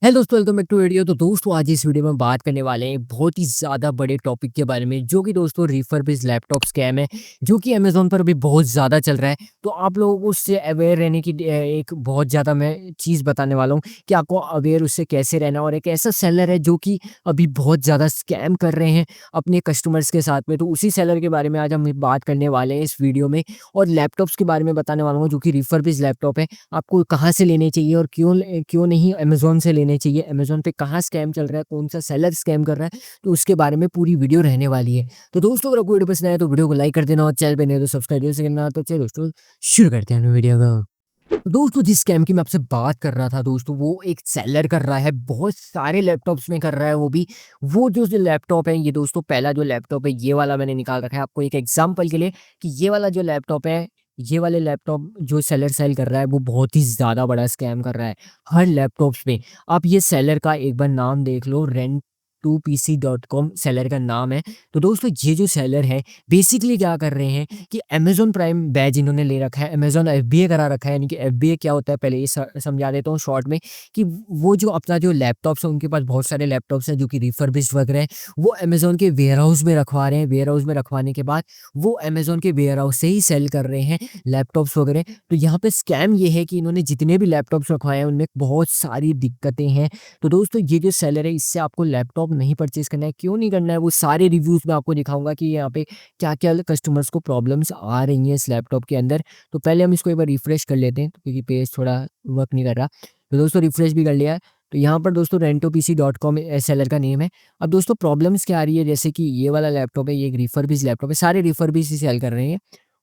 Hello दोस्तों, welcome back to video. तो दोस्तों आज इस वीडियो में बात करने वाले हैं बहुत ही ज़्यादा बड़े टॉपिक के बारे में, जो कि दोस्तों रिफर्बिश लैपटॉप स्कैम है, जो कि अमेज़न पर अभी बहुत ज़्यादा चल रहा है। तो आप लोगों को उससे अवेयर रहने की एक बहुत ज़्यादा मैं चीज़ बताने वाला हूँ कि आपको अवेयर उससे कैसे रहना। और एक ऐसा सेलर है जो कि अभी बहुत ज़्यादा स्कैम कर रहे हैं अपने कस्टमर्स के साथ में, तो उसी सेलर के बारे में आज हम बात करने वाले हैं इस वीडियो में। और लैपटॉप्स के बारे में बताने वाला हूँ जो कि रिफर्बिश लैपटॉप है, आपको कहाँ से लेने चाहिए और क्यों नहीं अमेज़न से लेने चाहिए, अमेज़न पे कहाँ स्कैम चल रहा है, कौन-सा सेलर स्कैम कर रहा है, तो उसके बारे में पूरी वीडियो रहने वाली है। तो दोस्तों अगर आपको वीडियो पसंद आए तो वीडियो को लाइक कर देना और चैनल पे नए हो तो सब्सक्राइब जरूर से करना। तो चलिए दोस्तों शुरू करते हैं अपनी वीडियो को। तो दोस्तों जिस स्कैम की मैं आपसे बात कर रहा था दोस्तों, वो एक सेलर कर रहा है, बहुत सारे लैपटॉप्स में कर रहा है वो भी। वो जो लैपटॉप है ये दोस्तों, पहला जो लैपटॉप है ये वाला मैंने निकाल रखा है आपको एक एग्ज़ाम्पल के लिए कि ये वाला जो लैपटॉप है, ये वाले लैपटॉप जो सेलर सेल कर रहा है वो बहुत ही ज़्यादा बड़ा स्कैम कर रहा है हर लैपटॉप्स में। आप ये सेलर का एक बार नाम देख लो, rent2pc.com सेलर का नाम है। तो दोस्तों ये जो सेलर है बेसिकली क्या कर रहे हैं कि अमेज़न प्राइम बैज इन्होंने ले रखा है, अमेज़न एफबीए करा रखा है। यानी कि एफबीए क्या होता है पहले ये समझा देता हूँ शॉर्ट में कि वो जो अपना जो लैपटॉप्स है, उनके पास बहुत सारे लैपटॉप्स हैं जो कि रिफर्बिश्ड वगैरह हैं, वो अमेज़न के वेयरहाउस में रखवा रहे हैं। वेयरहाउस में रखवाने के बाद वो अमेज़न के वेयरहाउस से ही सेल कर रहे हैं लैपटॉप्स वगैरह। तो यहाँ पे स्कैम ये है कि इन्होंने जितने भी लैपटॉप्स रखवाए हैं उनमें बहुत सारी दिक्कतें हैं। तो दोस्तों ये जो सेलर है इससे आपको लैपटॉप नहीं परचेज़ करना है। क्यों नहीं करना है, वो सारे रिव्यूज़ मैं आपको दिखाऊँगा कि यहाँ पे क्या-क्या कस्टमर्स को प्रॉब्लम्स आ रही हैं इस लैपटॉप के अंदर। तो पहले हम इसको एक बार रिफ्रेश कर लेते हैं क्योंकि पेज थोड़ा वर्क नहीं कर रहा। तो दोस्तों रिफ्रेश भी कर लिया है। तो यहाँ पर दोस्तों rentopc.com सेलर का नेम है। अब दोस्तों प्रॉब्लम्स क्या आ रही है, जैसे कि ये वाला लैपटॉप है, ये एक रिफर्बिश लैपटॉप है, सारे रिफर्बिश ही सेल कर रहे हैं।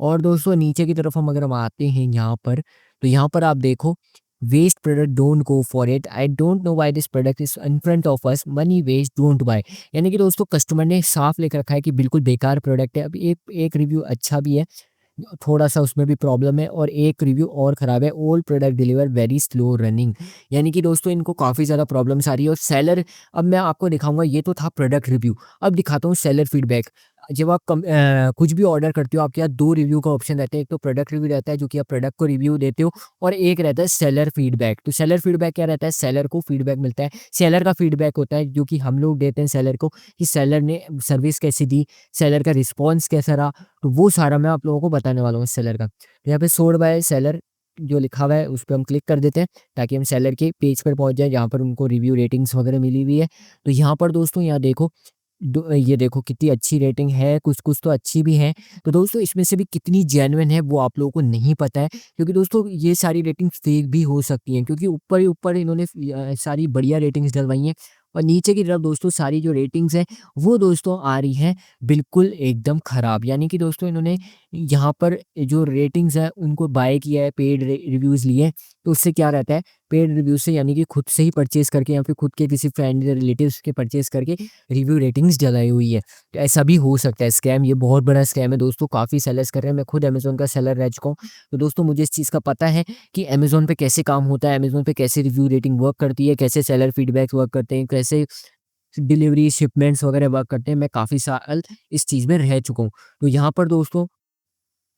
और दोस्तों नीचे की तरफ हम अगर हम आते हैं यहाँ पर, तो यहाँ पर आप देखो, waste product don't go for it, I don't know why this product is in front of us, money waste don't buy. यानी कि दोस्तों कस्टमर ने साफ लिख रखा है कि बिल्कुल बेकार प्रोडक्ट है। अब एक एक रिव्यू अच्छा भी है, थोड़ा-सा उसमें भी प्रॉब्लम है, और एक रिव्यू और ख़राब है, all product deliver very slow running. यानी कि दोस्तों इनको काफ़ी ज़्यादा प्रॉब्लम्स आ रही है। और सेलर, अब मैं आपको दिखाऊँगा, ये तो था प्रोडक्ट रिव्यू, अब दिखाता हूँ सेलर फीडबैक। जब आप कुछ भी ऑर्डर करते हो, आपके यहाँ 2 रिव्यू का ऑप्शन रहता है। एक तो प्रोडक्ट रिव्यू रहता है जो कि आप प्रोडक्ट को रिव्यू देते हो, और एक रहता है सेलर फीडबैक। तो सेलर फीडबैक क्या रहता है, सेलर को फीडबैक मिलता है, सेलर का फीडबैक होता है जो कि हम लोग देते हैं सेलर को, कि सेलर ने सर्विस कैसी दी, सेलर का रिस्पॉन्स कैसा रहा। तो वो सारा मैं आप लोगों को बताने वाला हूँ इस सेलर का। तो यहाँ पे सोल्ड बाय सेलर जो लिखा हुआ है उस पे हम क्लिक कर देते हैं ताकि हम सेलर के पेज पर पहुँच जाएँ जहाँ पर उनको रिव्यू रेटिंग्स वगैरह मिली हुई है। तो यहाँ पर दोस्तों यहाँ देखो, ये देखो कितनी अच्छी रेटिंग है, कुछ-कुछ तो अच्छी भी हैं। तो दोस्तों इसमें से भी कितनी जेन्युइन है वो आप लोगों को नहीं पता है, क्योंकि दोस्तों ये सारी रेटिंग्स फेक भी हो सकती हैं, क्योंकि ऊपर ही ऊपर इन्होंने सारी बढ़िया रेटिंग्स डलवाई हैं, और नीचे की तरफ दोस्तों सारी जो रेटिंग्स हैं वो दोस्तों आ रही हैं बिल्कुल एकदम ख़राब। यानी कि दोस्तों इन्होंने यहाँ पर जो रेटिंग्स है उनको बाय किया है, पेड रिव्यूज़ लिए हैं। तो उससे क्या रहता है, पेड रिव्यू से यानी कि खुद से ही परचेज़ करके या फिर खुद के किसी फ्रेंड या रिलेटिव्स के परचेज़ करके रिव्यू रेटिंग्स डलाई हुई है। तो ऐसा भी हो सकता है स्कैम, ये बहुत बड़ा स्कैम है दोस्तों, काफ़ी सेलर्स कर रहे हैं। मैं खुद अमेज़न का सेलर रह चुका हूँ। तो दोस्तों मुझे इस चीज़ का पता है कि अमेज़न पे कैसे काम होता है, अमेज़न पे कैसे रिव्यू रेटिंग वर्क करती है, कैसे सेलर फीडबैक्स वर्क करते हैं, कैसे डिलीवरी शिपमेंट्स वगैरह वर्क करते हैं। मैं काफ़ी साल इस चीज़ में रह चुका हूँ। तो यहाँ पर दोस्तों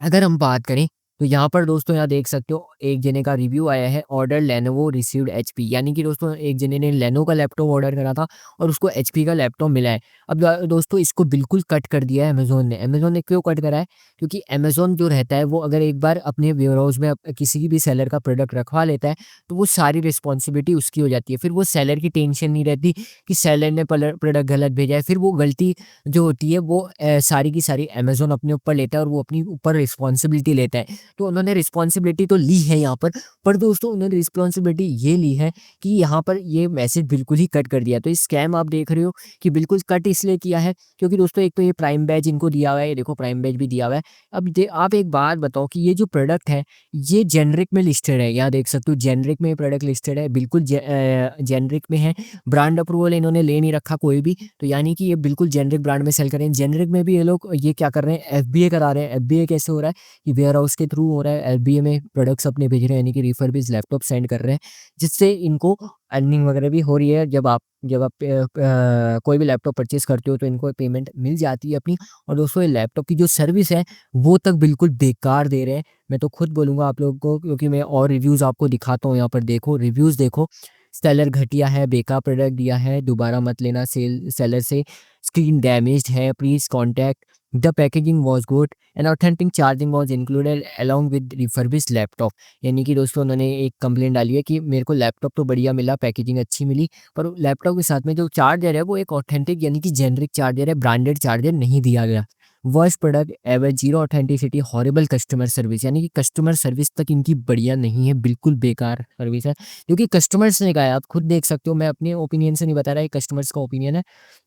अगर हम बात करें, तो यहाँ पर दोस्तों यहाँ देख सकते हो एक जने का रिव्यू आया है, ऑर्डर लेनोवो रिसीव्ड एचपी। यानी कि दोस्तों एक जने ने लेनो का लैपटॉप ऑर्डर करा था और उसको एचपी का लैपटॉप मिला है। अब दोस्तों इसको बिल्कुल कट कर दिया है अमेज़न ने। अमेज़न ने क्यों कट करा है? क्योंकि अमेज़न जो रहता है वो अगर एक बार अपने वेयरहाउस में किसी भी सेलर का प्रोडक्ट रखवा लेता है, तो वो सारी रिस्पॉन्सिबिलिटी उसकी हो जाती है। फिर वो सेलर की टेंशन नहीं रहती कि सेलर ने प्रोडक्ट गलत भेजा है। फिर वो गलती जो होती है वो सारी की सारी अमेज़न अपने ऊपर लेता है और वो अपनी ऊपर रिस्पॉन्सिबिलिटी लेता है। तो उन्होंने रिस्पॉन्सिबिलिटी तो ली है यहाँ पर दोस्तों उन्होंने रिस्पॉन्सिबिलिटी ये ली है कि यहाँ पर ये मैसेज बिल्कुल ही कट कर दिया। तो इस स्कैम आप देख रहे हो कि बिल्कुल कट इसलिए किया है क्योंकि दोस्तों एक तो ये प्राइम बैज इनको दिया हुआ है, ये देखो प्राइम बैज भी दिया हुआ है। अब आप एक बात बताओ कि ये जो प्रोडक्ट है ये जेनरिक में लिस्टेड है, यहाँ देख सकते हो जेनरिक में ये प्रोडक्ट लिस्टेड है, बिल्कुल जेनरिक में है। ब्रांड अप्रूवल इन्होंने ले नहीं रखा कोई भी, तो यानी कि ये बिल्कुल जेनरिक ब्रांड में सेल कर रहे हैं। जेनरिक में भी ये लोग ये क्या कर रहे हैं, एफबीए करा रहे हैं। एफबीए कैसे हो रहा है कि वेयर हाउस के थ्रू हो रहा है, एफबीए में प्रोडक्ट्स अपने भेज रहे हैं, यानी कि रिफर्बिश लैपटॉप सेंड कर रहे हैं, जिससे इनको अर्निंग वगैरह भी हो रही है। जब आप कोई भी लैपटॉप परचेज़ करते हो तो इनको पेमेंट मिल जाती है अपनी। और दोस्तों ये लैपटॉप की जो सर्विस है वो तक बिल्कुल बेकार दे रहे हैं। मैं तो खुद बोलूँगा आप लोगों को, क्योंकि मैं और रिव्यूज़ आपको दिखाता हूँ, यहाँ पर देखो रिव्यूज़ देखो। सेलर घटिया है, बेकार प्रोडक्ट दिया है, दोबारा मत लेना सेलर से, स्क्रीन डैमेज्ड है, please contact, the packaging was good and authentic charging was included along with refurbished laptop. यानी कि दोस्तों उन्होंने एक कंप्लेंट डाली है कि मेरे को लैपटॉप तो बढ़िया मिला, पैकेजिंग अच्छी मिली, पर लैपटॉप के साथ में जो चार्जर है वो एक ऑथेंटिक यानी कि जेनेरिक चार्जर है, ब्रांडेड चार्जर नहीं दिया गया। Worst product ever, zero authenticity, horrible customer service, यानी कि कस्टमर सर्विस तक इनकी बढ़िया नहीं है, बिल्कुल बेकार सर्विस है, क्योंकि कस्टमर्स ने कहा है, आप खुद देख सकते हो, मैं अपने ओपिनियन से नहीं बता रहा, ये कस्टमर्स का ओपिनियन है।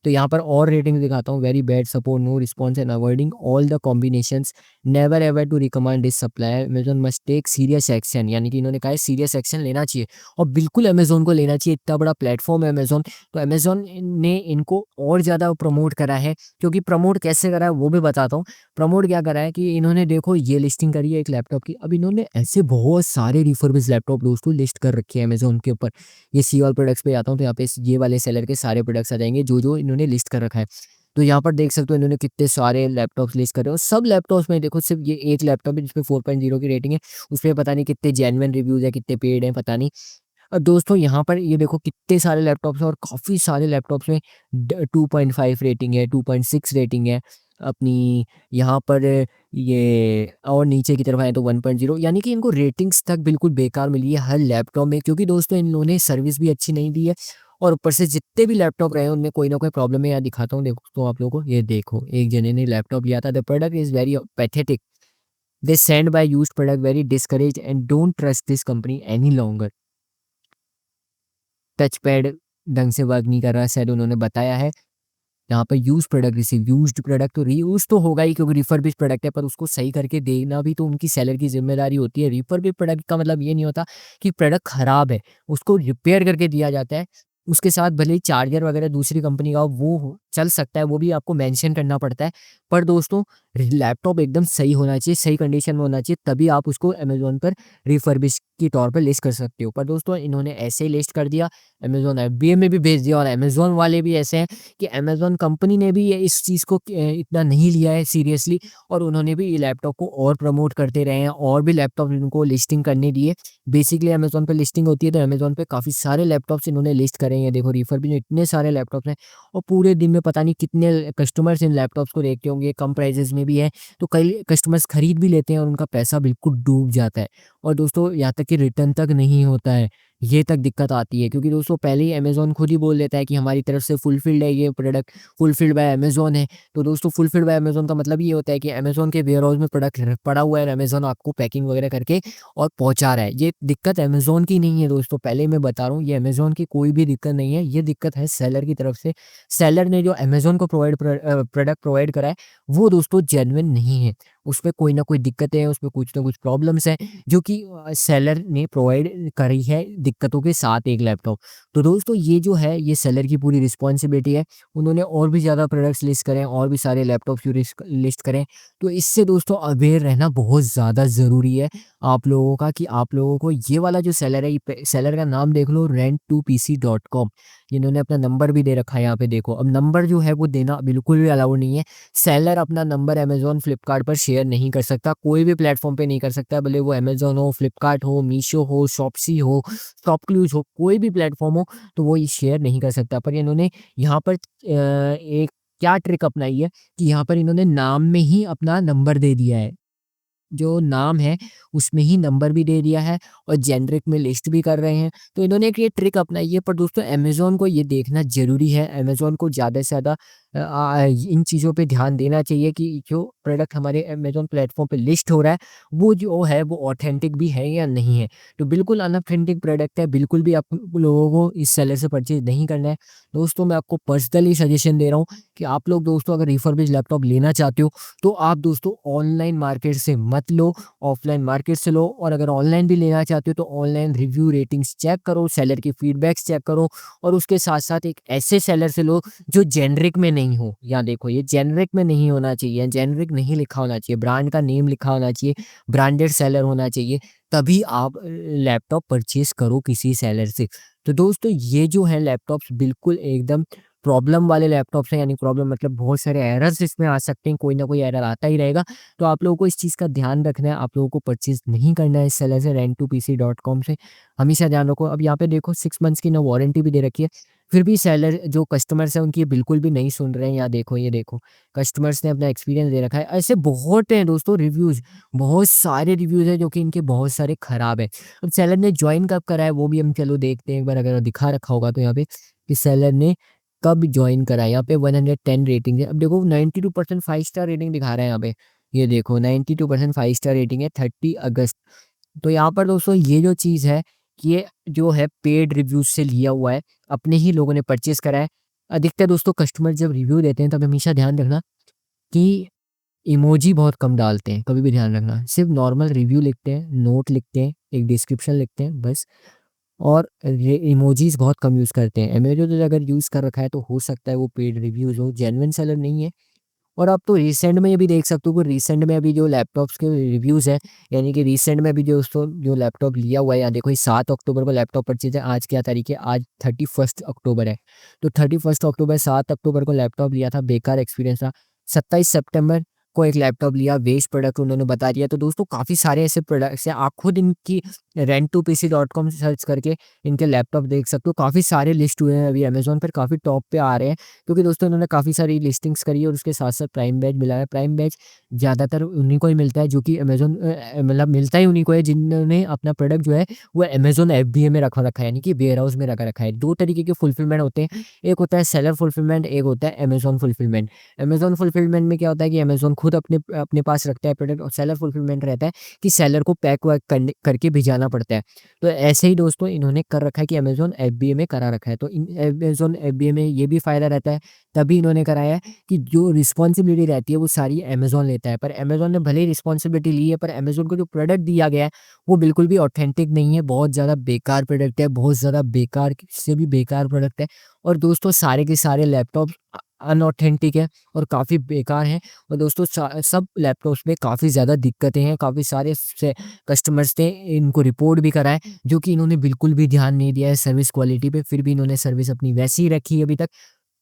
तो यहाँ पर और रेटिंग दिखाता हूँ, very bad support, no response and avoiding all the combinations, never ever to recommend this supplier, Amazon must take serious action. यानी कि इन्होंने कहा है सीरियस एक्शन लेना चाहिए, और बिल्कुल अमेजोन को लेना चाहिए, इतना बड़ा प्लेटफॉर्म है अमेजोन। तो अमेजोन ने इनको और ज़्यादा प्रमोट करा है, क्योंकि प्रमोट कैसे करा है वो भी बताता हूँ। प्रमोट क्या करा है कि इन्होंने देखो ये लिस्टिंग करी है एक लैपटॉप की, अब इन्होंने ऐसे बहुत सारे रिफर्बिश्ड लैपटॉप दोस्तों लिस्ट कर रखे हैं अमेजोन के ऊपर। ये सी ऑल प्रोडक्ट्स पे आता हूँ तो यहाँ पे ये वाले सेलर के सारे प्रोडक्ट्स आ जाएंगे जो जो इन्होंने लिस्ट कर रखा है। तो यहाँ पर देख सकते हो इन्होंने कितने सारे लैपटॉप्स लिस्ट करे, और सब लैपटॉप्स में देखो सिर्फ ये एक लैपटॉप है जिसपे 4.0 की रेटिंग है, उसपे पता नहीं कितने जेन्युइन रिव्यूज है, कितने पेड हैं पता नहीं। दोस्तों यहाँ पर ये देखो कितने सारे लैपटॉप्स हैं, और काफ़ी सारे लैपटॉप्स में 2.5 रेटिंग है, 2.6 रेटिंग है अपनी। यहाँ पर ये और नीचे की तरफ आए तो 1.0, यानी कि इनको रेटिंग्स तक बिल्कुल बेकार मिली है हर लैपटॉप में, क्योंकि दोस्तों इन्होंने सर्विस भी अच्छी नहीं दी है, और ऊपर से जितने भी लैपटॉप रहे हैं उनमें कोई ना कोई प्रॉब्लम है। यहाँ दिखाता हूँ, देखो तो आप लोगों को, ये देखो एक जने ने लैपटॉप लिया था, the product is very pathetic, they send by used product, very discourage and don't trust this company any longer. Touch pad ढंग से वर्क नहीं कर रहा, शायद उन्होंने बताया है। यहाँ पे use product receive, used product तो रीयूज़ तो होगा ही, क्योंकि रिफर्बिश्ड प्रोडक्ट है, पर उसको सही करके देना भी तो उनकी सेलर की ज़िम्मेदारी होती है। रिफर्बिश्ड प्रोडक्ट का मतलब ये नहीं होता कि प्रोडक्ट खराब है, उसको रिपेयर करके दिया जाता है। उसके साथ भले ही चार्जर वगैरह दूसरी कंपनी का हो, वो चल सकता है, वो भी आपको मेंशन करना पड़ता है। पर दोस्तों लैपटॉप एकदम सही होना चाहिए, सही कंडीशन में होना चाहिए, तभी आप उसको अमेज़न पर रिफर्बिश के तौर पे लिस्ट कर सकते हो। पर दोस्तों इन्होंने ऐसे ही लिस्ट कर दिया, अमेज़न एफबीए में भी भेज दिया, और अमेज़न वाले भी ऐसे हैं कि अमेज़न कंपनी ने भी ये इस चीज़ को इतना नहीं लिया है सीरियसली, और उन्होंने भी ये लैपटॉप को और प्रमोट करते रहे हैं, और भी लैपटॉप इनको लिस्टिंग करने दिए। बेसिकली अमेज़न पे लिस्टिंग होती है तो अमेज़न पे काफ़ी सारे लैपटॉप्स इन्होंने लिस्ट करे हैं। देखो रिफर्बिश में इतने सारे लैपटॉप्स हैं, और पूरे दिन में पता नहीं कितने कस्टमर्स इन लैपटॉप्स को देखते होंगे, कम प्राइसेस में भी है, तो कई कस्टमर्स खरीद भी लेते हैं और उनका पैसा बिल्कुल डूब जाता है। और दोस्तों यहाँ तक कि रिटर्न तक नहीं होता है, ये तक दिक्कत आती है, क्योंकि दोस्तों पहले ही अमेज़न खुद ही बोल देता है कि हमारी तरफ से फुलफिल्ड है, ये प्रोडक्ट फुलफिल्ड बाय अमेज़न है। तो दोस्तों फुलफिल्ड बाय अमेज़न का मतलब ये होता है कि अमेज़न के वेयरहाउस में प्रोडक्ट पड़ा हुआ है, अमेज़न आपको पैकिंग वगैरह करके और पहुँचा रहा है। ये दिक्कत अमेज़न की नहीं है दोस्तों, पहले मैं बता रहा हूँ, ये अमेज़न की कोई भी दिक्कत नहीं है, ये दिक्कत है सेलर की तरफ से। सेलर ने जो अमेज़न को प्रोडक्ट प्रोवाइड करा है, वो दोस्तों जेन्युइन नहीं है। उसपे कोई ना कोई दिक्कतें हैं, उसपे कुछ ना कुछ प्रॉब्लम्स हैं, जो कि सेलर ने प्रोवाइड करी है दिक्कतों के साथ एक लैपटॉप। तो दोस्तों ये जो है, ये सेलर की पूरी रिस्पॉन्सिबिलिटी है। उन्होंने और भी ज़्यादा प्रोडक्ट्स लिस्ट करें, और भी सारे लैपटॉप जो लिस्ट करें, तो इससे दोस्तों अवेयर रहना बहुत ज़्यादा ज़रूरी है आप लोगों का, कि आप लोगों को ये वाला जो सेलर है, ये सेलर का नाम देख लो, rent2pc.com। इन्होंने अपना नंबर भी दे रखा है यहाँ पे देखो। अब नंबर जो है वो देना बिल्कुल भी अलाउड नहीं है। सेलर अपना नंबर अमेज़न, फ्लिपकार्ट पर शेयर नहीं कर सकता, कोई भी प्लेटफ़ॉर्म पे नहीं कर सकता, भले वो अमेज़न हो, फ्लिपकार्ट हो, मीशो हो, शॉप्सी हो, शॉपक्लूज़ हो, कोई भी प्लेटफ़ॉर्म हो, तो वो ये शेयर नहीं कर सकता। पर इन्होंने यहाँ पर एक क्या ट्रिक अपनाई है कि यहाँ पर इन्होंने नाम में ही अपना नंबर दे दिया है। जो नाम है उसमें ही नंबर भी दे दिया है, और जेनेरिक में लिस्ट भी कर रहे हैं। तो इन्होंने एक ये ट्रिक अपनाई है, पर दोस्तों अमेज़न को ये देखना ज़रूरी है। अमेज़न को ज़्यादा से ज़्यादा इन चीज़ों पे ध्यान देना चाहिए कि जो प्रोडक्ट हमारे अमेज़न प्लेटफ़ॉर्म पे लिस्ट हो रहा है, वो जो है वो ऑथेंटिक भी है या नहीं है। तो बिल्कुल अनऑथेंटिक प्रोडक्ट है, बिल्कुल भी आप लोगों को इस सेलर से परचेज़ नहीं करना है। दोस्तों मैं आपको पर्सनली सजेशन दे रहा हूँ कि आप लोग दोस्तों अगर रिफर्बिश्ड लैपटॉप लेना चाहते हो, तो आप दोस्तों ऑनलाइन मार्केट से मत लो, ऑफलाइन मार्केट से लो। और अगर ऑनलाइन भी लेना चाहते हो तो ऑनलाइन रिव्यू रेटिंग्स चेक करो, सेलर की फीडबैक्स चेक करो, और उसके साथ साथ एक ऐसे सेलर से लो जो जेनरिक में नहीं हो। यहाँ देखो ये जेनरिक में नहीं होना चाहिए, जेनरिक नहीं लिखा होना चाहिए, ब्रांड का नेम लिखा होना चाहिए, ब्रांडेड सेलर होना चाहिए, तभी आप लैपटॉप परचेज करो किसी सेलर से। तो दोस्तों ये जो है लैपटॉप्स बिल्कुल एकदम प्रॉब्लम वाले लैपटॉप्स हैं, यानी प्रॉब्लम मतलब बहुत सारे एरर्स इसमें आ सकते हैं, कोई ना कोई एरर आता ही रहेगा। तो आप लोगों को इस चीज़ का ध्यान रखना है, आप लोगों को परचेज़ नहीं करना है इस सेलर से, rent2pc.com से। हमेशा ध्यान रखो। अब यहाँ पे देखो 6 मंथ्स की ना वारंटी भी दे रखी है, फिर भी सेलर जो कस्टमर्स हैं उनकी बिल्कुल भी नहीं सुन रहे हैं। यहाँ देखो, ये देखो, कस्टमर्स ने अपना एक्सपीरियंस दे रखा है। ऐसे बहुत हैं दोस्तों रिव्यूज़, बहुत सारे रिव्यूज़ हैं जो कि इनके बहुत सारे खराब हैं। अब सेलर ने जॉइन कब करा है वो भी हम चलो देखते हैं एक बार, अगर दिखा रखा होगा तो यहाँ पे कि सेलर ने कब जॉइन करा है। यहाँ पे 110 रेटिंग है। अब देखो 92% 5 स्टार रेटिंग दिखा रहा है यहाँ पे। ये देखो 92% 5 स्टार रेटिंग है 30 अगस्त। तो यहाँ पर दोस्तों ये जो चीज़ है, ये जो है पेड रिव्यूज़ से लिया हुआ है, अपने ही लोगों ने परचेज़ करा है। अधिकतर दोस्तों कस्टमर जब रिव्यू देते हैं तब हमेशा ध्यान रखना कि इमोजी बहुत कम डालते हैं, कभी भी ध्यान रखना। सिर्फ़ नॉर्मल रिव्यू लिखते हैं, नोट लिखते हैं, एक डिस्क्रिप्शन लिखते हैं बस। और ये इमोजीज़ बहुत कम यूज़ करते हैं। अमेज़न ने अगर यूज़ कर रखा है तो हो सकता है वो पेड रिव्यूज़ हो, जेन्युइन सेलर नहीं है। और आप तो रिसेंट में ये भी देख सकते हो कि रिसेंट में अभी जो लैपटॉप्स के रिव्यूज़ हैं, यानी कि रिसेंट में अभी जो दोस्तों जो लैपटॉप लिया हुआ है, यहाँ देखो ये 7 अक्टूबर को लैपटॉप परचेज़ है। आज क्या तारीख है? आज 31 अक्टूबर है। तो 31 अक्टूबर, 7 अक्टूबर को लैपटॉप लिया था, बेकार एक्सपीरियंस रहा। 27 सितंबर को एक लैपटॉप लिया, वेस्ट प्रोडक्ट उन्होंने बता दिया। तो दोस्तों काफ़ी सारे ऐसे प्रोडक्ट्स हैं, आप खुद इनकी rent2pc.com से सर्च करके इनके लैपटॉप देख सकते हो। काफ़ी सारे लिस्ट हुए हैं अभी अमेज़न पर, काफ़ी टॉप पे आ रहे हैं। क्योंकि दोस्तों इन्होंने काफ़ी सारी लिस्टिंग्स करी है और उसके साथ-साथ प्राइम बैज मिला है। प्राइम बैज ज़्यादातर उन्हीं को ही मिलता है जो कि अमेज़न मतलब मिलता ही उन्हीं को है जिन्होंने अपना प्रोडक्ट जो है वो अमेज़न एफबीए में रखा रखा है, यानी कि वेयरहाउस में रखा रखा है। 2 तरीके के फुलफिलमेंट होते हैं, एक होता है सेलर फुलफिलमेंट, एक होता है अमेज़न फुलफिलमेंट। अमेज़न फुलफिलमेंट में क्या होता है कि अमेज़न खुद अपने अपने पास रखता है प्रोडक्ट, और सेलर फुलफिलमेंट रहता है कि सेलर को पैक वैक करने करके भिजाना पड़ता है। तो ऐसे ही दोस्तों इन्होंने कर रखा है कि अमेज़न एफबीए में करा रखा है। तो इन अमेज़न एफबीए में ये भी फ़ायदा रहता है, तभी इन्होंने कराया है कि जो रिस्पॉन्सिबिलिटी रहती है वो सारी अमेज़न लेता है। पर अमेज़न ने भले ही रिस्पॉन्सिबिलिटी ली है, पर अमेज़न को जो प्रोडक्ट दिया गया है वो बिल्कुल भी ऑथेंटिक नहीं है, बहुत ज़्यादा बेकार प्रोडक्ट है, बहुत ज़्यादा बेकार से भी बेकार प्रोडक्ट है। और दोस्तों सारे के सारे लैपटॉप अनऑथेंटिक है और काफ़ी बेकार हैं। और दोस्तों सब लैपटॉप्स में काफ़ी ज़्यादा दिक्कतें हैं, काफ़ी सारे से कस्टमर्स ने इनको रिपोर्ट भी करा है, जो कि इन्होंने बिल्कुल भी ध्यान नहीं दिया है सर्विस क्वालिटी पे, फिर भी इन्होंने सर्विस अपनी वैसी ही रखी है अभी तक।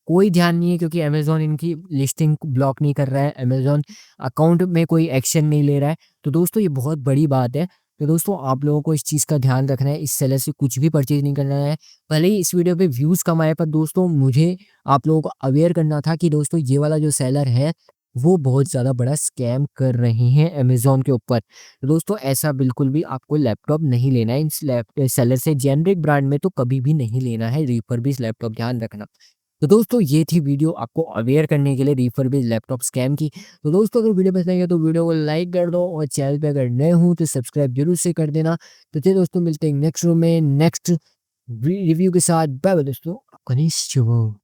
कोई ध्यान नहीं है क्योंकि अमेज़न इनकी लिस्टिंग ब्लॉक नहीं कर रहा है, अमेज़न अकाउंट में कोई एक्शन नहीं ले रहा है। तो दोस्तों ये बहुत बड़ी बात है। तो दोस्तों आप लोगों को इस चीज़ का ध्यान रखना है, इस सेलर से कुछ भी परचेज़ नहीं करना है। भले ही इस वीडियो पे व्यूज़ कम आए, पर दोस्तों मुझे आप लोगों को अवेयर करना था कि दोस्तों ये वाला जो सेलर है, वो बहुत ज़्यादा बड़ा स्कैम कर रहे हैं अमेज़न के ऊपर। तो दोस्तों ऐसा बिल्कुल भी आपको लैपटॉप नहीं लेना है, इस सेलर से जेनेरिक ब्रांड में तो कभी भी नहीं लेना है रिफर्बिश लैपटॉप, ध्यान रखना। तो दोस्तों ये थी वीडियो आपको अवेयर करने के लिए रिफर्बिश लैपटॉप स्कैम की। तो दोस्तों अगर वीडियो पसंद आई है तो वीडियो को लाइक कर दो, और चैनल पे अगर नए हो तो सब्सक्राइब जरूर से कर देना। तो चलिए दोस्तों मिलते हैं नेक्स्ट रूम में नेक्स्ट रिव्यू के साथ। बाय बाय दोस्तों, आपका निश्चय